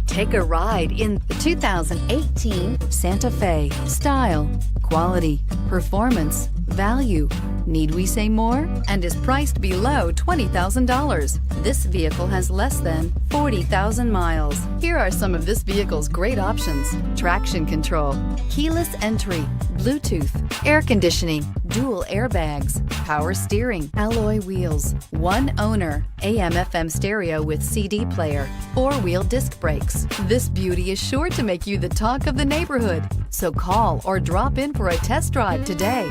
Take a ride in the 2018 Santa Fe. Style, quality, performance, value. Need we say more? And is priced below $20,000. This vehicle has less than 40,000 miles. Here are some of this vehicle's great options: traction control, keyless entry, Bluetooth, air conditioning, dual airbags, power steering, alloy wheels, one owner, AM/FM stereo with CD player, four-wheel disc brakes. This beauty is sure to make you the talk of the neighborhood. So call or drop in for a test drive today.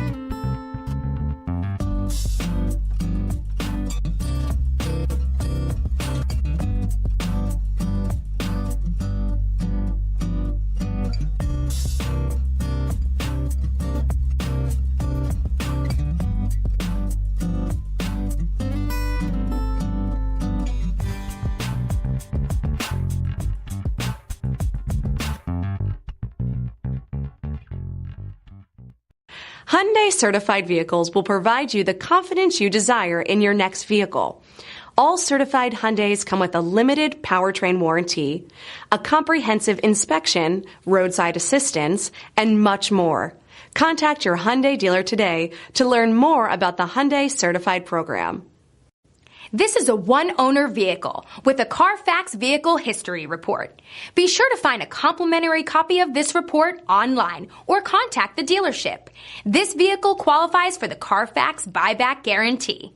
Hyundai certified vehicles will provide you the confidence you desire in your next vehicle. All certified Hyundais come with a limited powertrain warranty, a comprehensive inspection, roadside assistance, and much more. Contact your Hyundai dealer today to learn more about the Hyundai Certified Program. This is a one-owner vehicle with a CARFAX Vehicle History Report. Be sure to find a complimentary copy of this report online or contact the dealership. This vehicle qualifies for the CARFAX Buyback Guarantee.